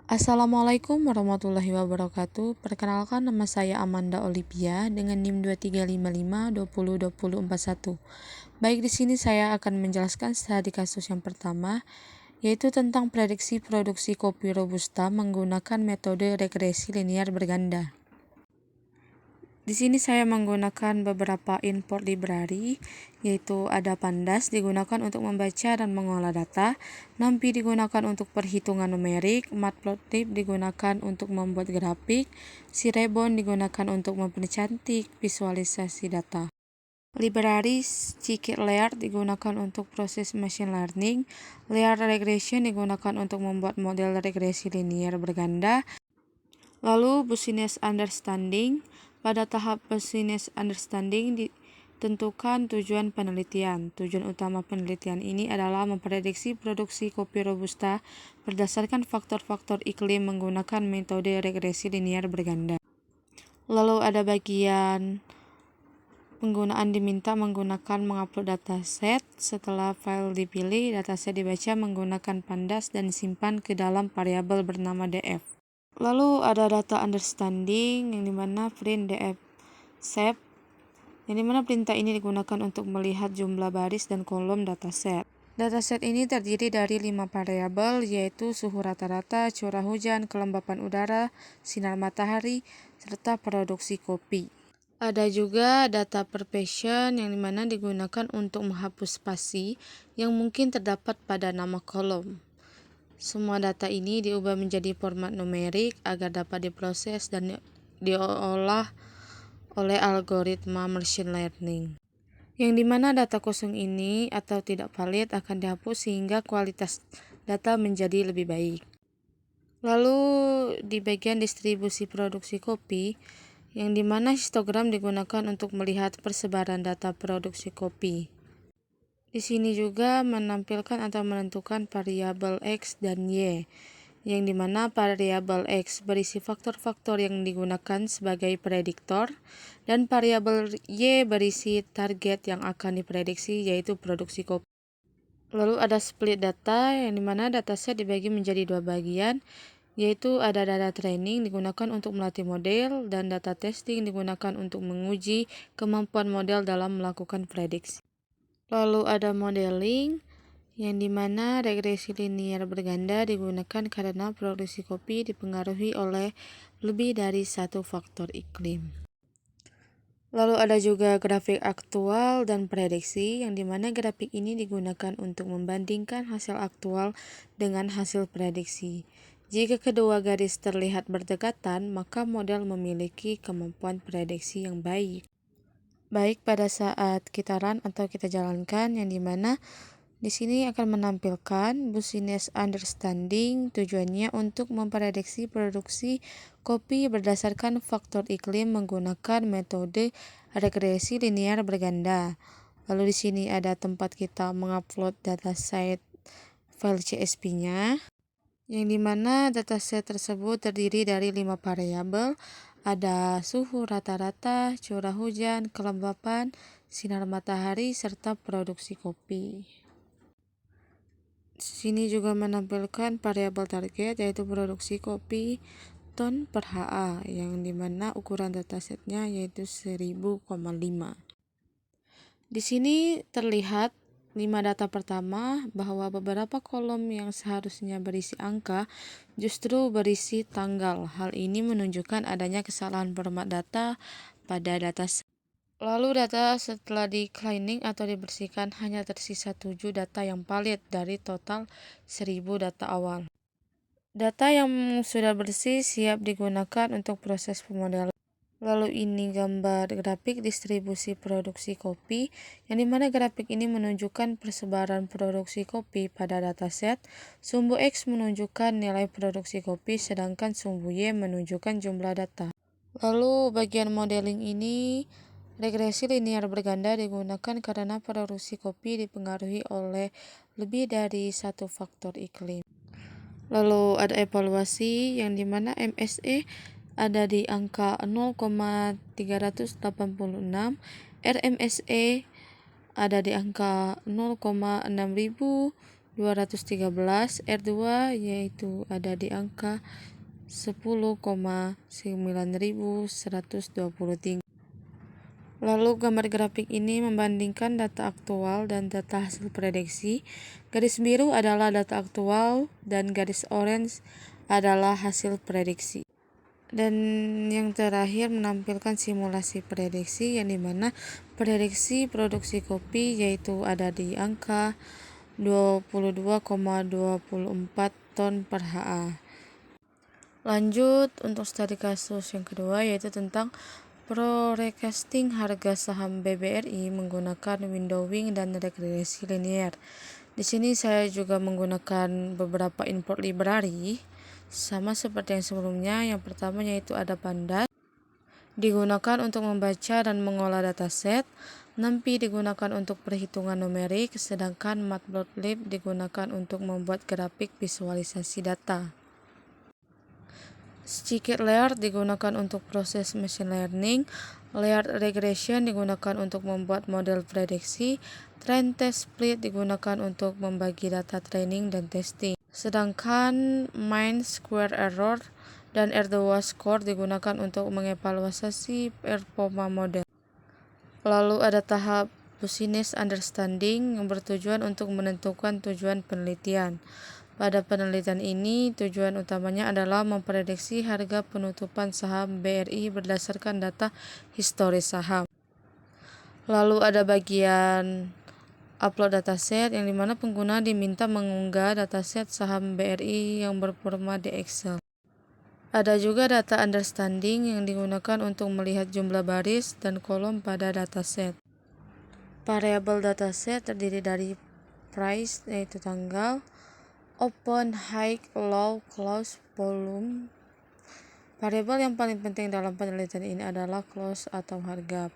Assalamualaikum warahmatullahi wabarakatuh. Perkenalkan, nama saya Amanda Olivia dengan NIM 2355202041. Baik, di sini saya akan menjelaskan studi kasus yang pertama, yaitu tentang prediksi produksi kopi robusta menggunakan metode regresi linear berganda. Di sini saya menggunakan beberapa import library, yaitu ada Pandas digunakan untuk membaca dan mengolah data, NumPy digunakan untuk perhitungan numerik, Matplotlib digunakan untuk membuat grafik, Cirebon digunakan untuk mempercantik visualisasi data. Library scikit-learn digunakan untuk proses machine learning, linear regression digunakan untuk membuat model regresi linear berganda. Lalu business understanding. Pada tahap business understanding ditentukan tujuan penelitian. Tujuan utama penelitian ini adalah memprediksi produksi kopi robusta berdasarkan faktor-faktor iklim menggunakan metode regresi linear berganda. Lalu ada bagian penggunaan diminta menggunakan mengupload dataset. Setelah file dipilih, dataset dibaca menggunakan Pandas dan disimpan ke dalam variabel bernama df. Lalu ada data understanding, yang dimana print df sep, yang dimana perintah ini digunakan untuk melihat jumlah baris dan kolom dataset. Dataset ini terdiri dari 5 variabel, yaitu suhu rata-rata, curah hujan, kelembapan udara, sinar matahari, serta produksi kopi. Ada juga data per passion, yang dimana digunakan untuk menghapus spasi yang mungkin terdapat pada nama kolom. Semua data ini diubah menjadi format numerik agar dapat diproses dan diolah oleh algoritma machine learning. Yang dimana data kosong ini atau tidak valid akan dihapus sehingga kualitas data menjadi lebih baik. Lalu di bagian distribusi produksi kopi, yang dimana histogram digunakan untuk melihat persebaran data produksi kopi. Di sini juga menampilkan atau menentukan variabel X dan Y, yang dimana variabel X berisi faktor-faktor yang digunakan sebagai prediktor, dan variabel Y berisi target yang akan diprediksi, yaitu produksi kopi. Lalu ada split data, yang dimana dataset dibagi menjadi 2 bagian, yaitu ada data training digunakan untuk melatih model, dan data testing digunakan untuk menguji kemampuan model dalam melakukan prediksi. Lalu ada modeling, yang dimana regresi linear berganda digunakan karena produksi kopi dipengaruhi oleh lebih dari satu faktor iklim. Lalu ada juga grafik aktual dan prediksi, yang dimana grafik ini digunakan untuk membandingkan hasil aktual dengan hasil prediksi. Jika kedua garis terlihat berdekatan, maka model memiliki kemampuan prediksi yang baik. Baik pada saat kita run atau kita jalankan, yang dimana di sini akan menampilkan business understanding. Tujuannya untuk memprediksi produksi kopi berdasarkan faktor iklim menggunakan metode regresi linear berganda. Lalu di sini ada tempat kita mengupload dataset file CSV-nya, yang dimana dataset tersebut terdiri dari 5 variabel. Ada suhu rata-rata, curah hujan, kelembapan, sinar matahari, serta produksi kopi. Sini juga menampilkan variabel target, yaitu produksi kopi ton per HA, yang dimana ukuran datasetnya yaitu 1000,5. Di sini terlihat 5 data pertama bahwa beberapa kolom yang seharusnya berisi angka justru berisi tanggal. Hal ini menunjukkan adanya kesalahan format data pada dataset. Lalu data setelah di cleaning atau dibersihkan hanya tersisa 7 data yang valid dari total 1000 data awal. Data yang sudah bersih siap digunakan untuk proses pemodelan. Lalu ini gambar grafik distribusi produksi kopi, yang dimana grafik ini menunjukkan persebaran produksi kopi pada dataset. Sumbu X menunjukkan nilai produksi kopi, sedangkan sumbu Y menunjukkan jumlah data. Lalu bagian modeling ini, regresi linear berganda digunakan karena produksi kopi dipengaruhi oleh lebih dari satu faktor iklim. Lalu ada evaluasi, yang dimana MSE ada di angka 0,386, RMSE ada di angka 0,6000, 213, R2 yaitu ada di angka 10,9123. Lalu gambar grafik ini membandingkan data aktual dan data hasil prediksi. Garis biru adalah data aktual dan garis orange adalah hasil prediksi. Dan yang terakhir menampilkan simulasi prediksi yang dimana prediksi produksi kopi yaitu ada di angka 22,24 ton per ha. Lanjut untuk studi kasus yang kedua yaitu tentang forecasting harga saham BBRI menggunakan windowing dan regresi linear. Di sini saya juga menggunakan beberapa import library sama seperti yang sebelumnya. Yang pertama yaitu ada Pandas, digunakan untuk membaca dan mengolah dataset. NumPy digunakan untuk perhitungan numerik, sedangkan Matplotlib digunakan untuk membuat grafik visualisasi data. Scikit-learn digunakan untuk proses machine learning. Layered regression digunakan untuk membuat model prediksi. Trend test split digunakan untuk membagi data training dan testing. Sedangkan mean square error dan R2 score digunakan untuk mengevaluasi performa model. Lalu ada tahap business understanding yang bertujuan untuk menentukan tujuan penelitian. Pada penelitian ini, tujuan utamanya adalah memprediksi harga penutupan saham BRI berdasarkan data historis saham. Lalu ada bagian upload dataset yang dimana pengguna diminta mengunggah dataset saham BRI yang berformat di Excel. Ada juga data understanding yang digunakan untuk melihat jumlah baris dan kolom pada dataset. Variabel dataset terdiri dari price yaitu tanggal, open, high, low, close, volume. Variabel yang paling penting dalam penelitian ini adalah close atau harga.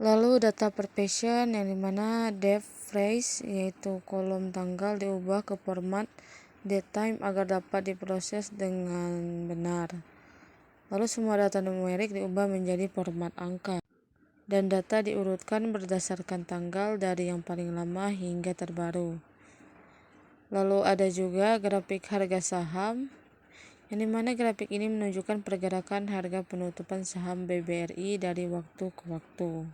Lalu data per passion yang dimana date phrase yaitu kolom tanggal diubah ke format date time agar dapat diproses dengan benar. Lalu semua data numerik diubah menjadi format angka. Dan data diurutkan berdasarkan tanggal dari yang paling lama hingga terbaru. Lalu ada juga grafik harga saham, yang dimana grafik ini menunjukkan pergerakan harga penutupan saham BBRI dari waktu ke waktu.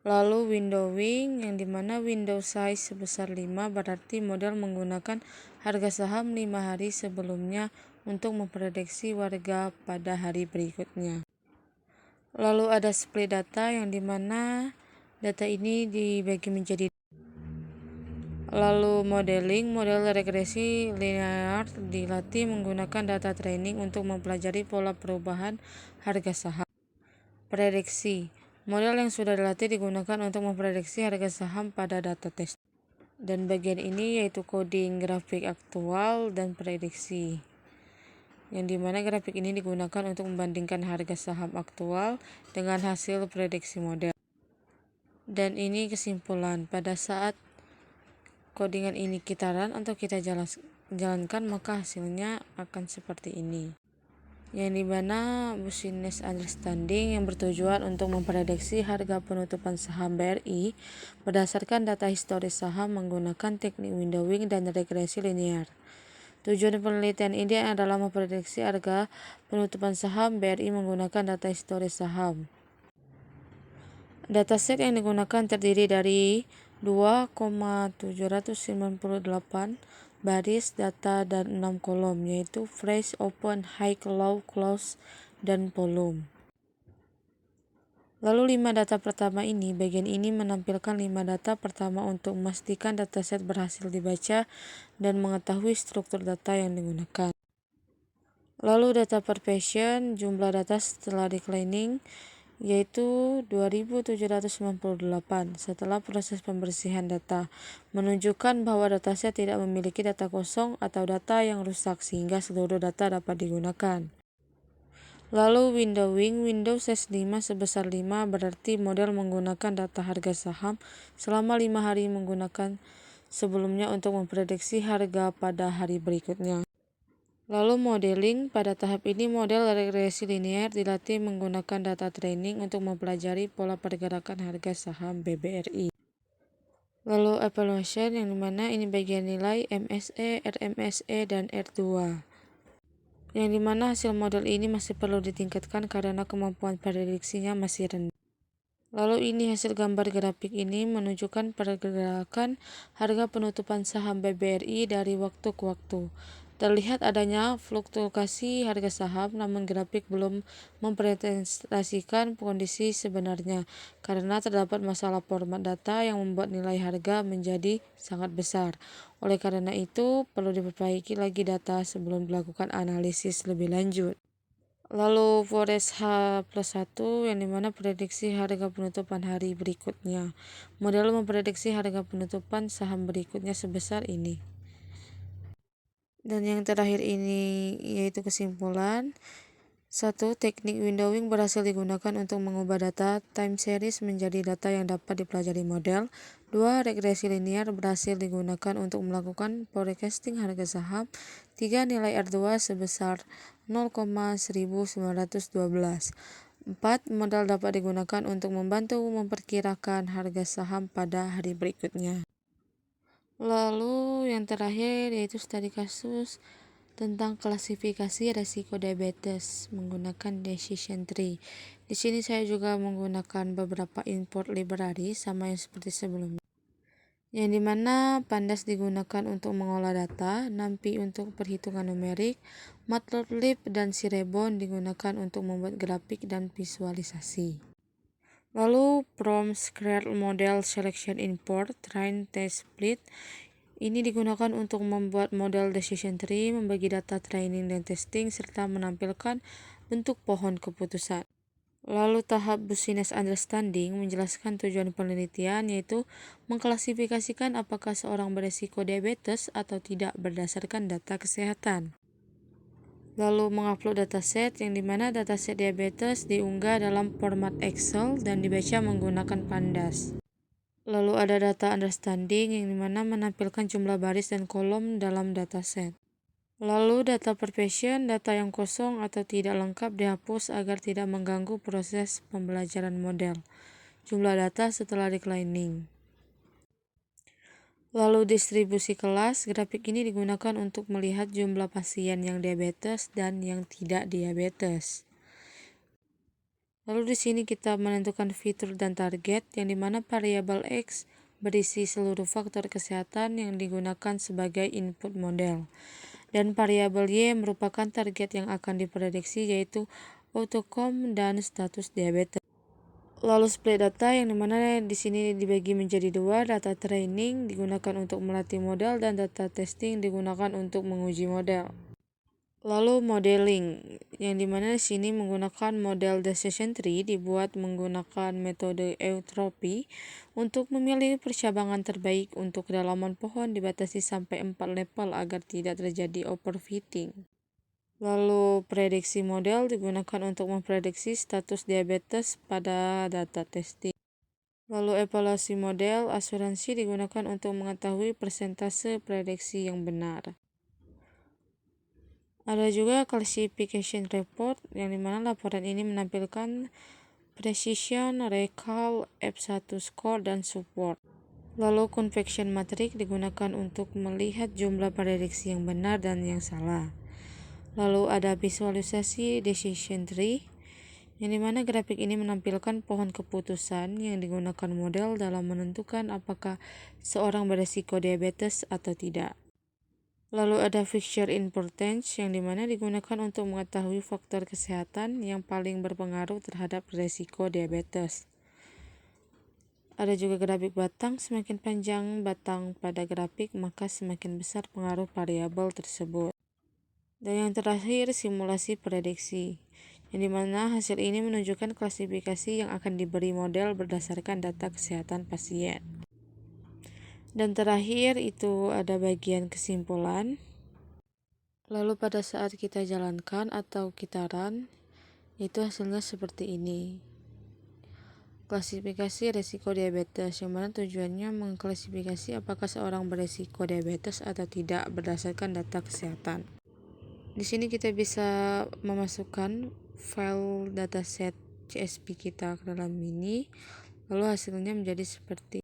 Lalu windowing, yang dimana window size sebesar 5 berarti model menggunakan harga saham 5 hari sebelumnya untuk memprediksi harga pada hari berikutnya. Lalu ada split data, yang dimana data ini dibagi menjadi. Lalu modeling, model regresi linear dilatih menggunakan data training untuk mempelajari pola perubahan harga saham. Prediksi, model yang sudah dilatih digunakan untuk memprediksi harga saham pada data test. Dan bagian ini yaitu coding grafik aktual dan prediksi, yang dimana grafik ini digunakan untuk membandingkan harga saham aktual dengan hasil prediksi model. Dan ini kesimpulan, pada saat codingan ini kita run atau kita jalankan maka hasilnya akan seperti ini. Yang dimana business understanding yang bertujuan untuk memprediksi harga penutupan saham BRI berdasarkan data historis saham menggunakan teknik windowing dan regresi linear. Tujuan penelitian ini adalah memprediksi harga penutupan saham BRI menggunakan data historis saham. Dataset yang digunakan terdiri dari 2,798 baris data dan 6 kolom yaitu phrase, open, high, low, close, dan volume. Lalu 5 data pertama ini, bagian ini menampilkan 5 data pertama untuk memastikan dataset berhasil dibaca dan mengetahui struktur data yang digunakan. Lalu data per passion, jumlah data setelah declining yaitu 2798 setelah proses pembersihan data, menunjukkan bahwa dataset tidak memiliki data kosong atau data yang rusak sehingga seluruh data dapat digunakan. Lalu windowing, window size 5 sebesar 5 berarti model menggunakan data harga saham selama 5 hari menggunakan sebelumnya untuk memprediksi harga pada hari berikutnya. Lalu modeling, pada tahap ini model regresi linear dilatih menggunakan data training untuk mempelajari pola pergerakan harga saham BBRI. Lalu evaluation yang dimana ini bagian nilai MSE, RMSE, dan R2. Yang dimana hasil model ini masih perlu ditingkatkan karena kemampuan prediksinya masih rendah. Lalu ini hasil gambar grafik ini menunjukkan pergerakan harga penutupan saham BBRI dari waktu ke waktu. Terlihat adanya fluktuasi harga saham, namun grafik belum mempresentasikan kondisi sebenarnya karena terdapat masalah format data yang membuat nilai harga menjadi sangat besar. Oleh karena itu, perlu diperbaiki lagi data sebelum dilakukan analisis lebih lanjut. Lalu Forex H+1 yang dimana prediksi harga penutupan hari berikutnya. Model memprediksi harga penutupan saham berikutnya sebesar ini. Dan yang terakhir ini yaitu kesimpulan. 1. Teknik windowing berhasil digunakan untuk mengubah data time series menjadi data yang dapat dipelajari model. 2. Regresi linear berhasil digunakan untuk melakukan forecasting harga saham. 3. Nilai R2 sebesar 0,1912. 4. Modal dapat digunakan untuk membantu memperkirakan harga saham pada hari berikutnya. Lalu yang terakhir yaitu studi kasus tentang klasifikasi resiko diabetes menggunakan decision tree. Di sini saya juga menggunakan beberapa import library sama yang seperti sebelumnya. Yang dimana Pandas digunakan untuk mengolah data, NumPy untuk perhitungan numerik, Matplotlib dan Cirebon digunakan untuk membuat grafik dan visualisasi. Lalu from scratch model selection import, train test split. Ini digunakan untuk membuat model decision tree, membagi data training dan testing, serta menampilkan bentuk pohon keputusan. Lalu tahap business understanding menjelaskan tujuan penelitian, yaitu mengklasifikasikan apakah seorang beresiko diabetes atau tidak berdasarkan data kesehatan. Lalu mengupload dataset, yang dimana dataset diabetes diunggah dalam format Excel dan dibaca menggunakan Pandas. Lalu ada data understanding yang dimana menampilkan jumlah baris dan kolom dalam dataset. Lalu data per passion, data yang kosong atau tidak lengkap dihapus agar tidak mengganggu proses pembelajaran model. Jumlah data setelah declining. Lalu distribusi kelas, grafik ini digunakan untuk melihat jumlah pasien yang diabetes dan yang tidak diabetes. Lalu di sini kita menentukan fitur dan target, yang dimana variabel X berisi seluruh faktor kesehatan yang digunakan sebagai input model. Dan variabel Y merupakan target yang akan diprediksi, yaitu outcome dan status diabetes. Lalu split data, yang dimana di sini dibagi menjadi dua, data training digunakan untuk melatih model dan data testing digunakan untuk menguji model. Lalu modeling, yang dimana di sini menggunakan model decision tree dibuat menggunakan metode eutropy untuk memilih percabangan terbaik untuk kedalaman pohon dibatasi sampai 4 level agar tidak terjadi overfitting. Lalu prediksi model digunakan untuk memprediksi status diabetes pada data testing. Lalu evaluasi model asuransi digunakan untuk mengetahui persentase prediksi yang benar. Ada juga classification report, yang dimana laporan ini menampilkan precision, recall, F1 score, dan support. Lalu convection matrix digunakan untuk melihat jumlah prediksi yang benar dan yang salah. Lalu ada visualisasi decision tree, yang dimana grafik ini menampilkan pohon keputusan yang digunakan model dalam menentukan apakah seorang beresiko diabetes atau tidak. Lalu ada fixture importance, yang dimana digunakan untuk mengetahui faktor kesehatan yang paling berpengaruh terhadap resiko diabetes. Ada juga grafik batang, semakin panjang batang pada grafik maka semakin besar pengaruh variabel tersebut. Dan yang terakhir simulasi prediksi, yang dimana hasil ini menunjukkan klasifikasi yang akan diberi model berdasarkan data kesehatan pasien. Dan terakhir itu ada bagian kesimpulan. Lalu pada saat kita jalankan atau kita run, itu hasilnya seperti ini. Klasifikasi resiko diabetes, yang mana tujuannya mengklasifikasi apakah seorang beresiko diabetes atau tidak berdasarkan data kesehatan. Di sini kita bisa memasukkan file dataset CSV kita ke dalam ini, lalu hasilnya menjadi seperti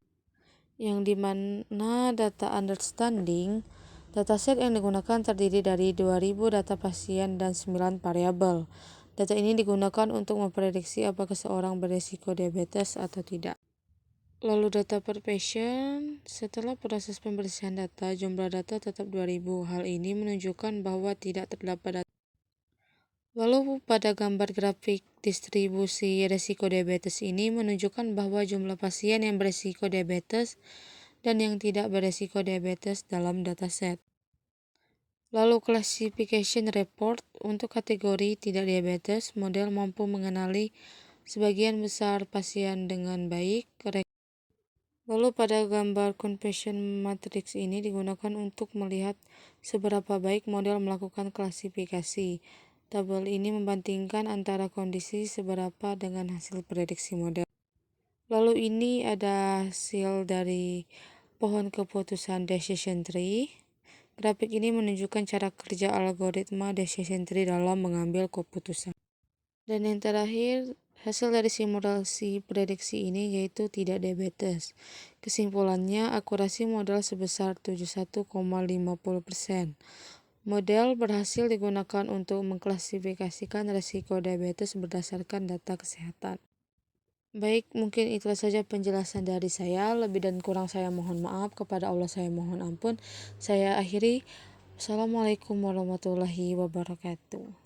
yang dimana data understanding, dataset yang digunakan terdiri dari 2000 data pasien dan 9 variabel. Data ini digunakan untuk memprediksi apakah seorang berisiko diabetes atau tidak. Lalu data per patient, setelah proses pembersihan data, jumlah data tetap 2000. Hal ini menunjukkan bahwa tidak terdapat data. Lalu pada gambar grafik distribusi resiko diabetes ini menunjukkan bahwa jumlah pasien yang berisiko diabetes dan yang tidak berisiko diabetes dalam dataset. Lalu classification report untuk kategori tidak diabetes, model mampu mengenali sebagian besar pasien dengan baik. Lalu pada gambar confession matrix ini digunakan untuk melihat seberapa baik model melakukan klasifikasi. Tabel ini membandingkan antara kondisi seberapa dengan hasil prediksi model. Lalu ini ada hasil dari pohon keputusan decision tree. Grafik ini menunjukkan cara kerja algoritma decision tree dalam mengambil keputusan. Dan yang terakhir, hasil dari simulasi prediksi ini yaitu tidak diabetes. Kesimpulannya, akurasi model sebesar 71,50%. Model berhasil digunakan untuk mengklasifikasikan risiko diabetes berdasarkan data kesehatan. Baik, mungkin itulah saja penjelasan dari saya. Lebih dan kurang saya mohon maaf. Kepada Allah saya mohon ampun. Saya akhiri. Assalamualaikum warahmatullahi wabarakatuh.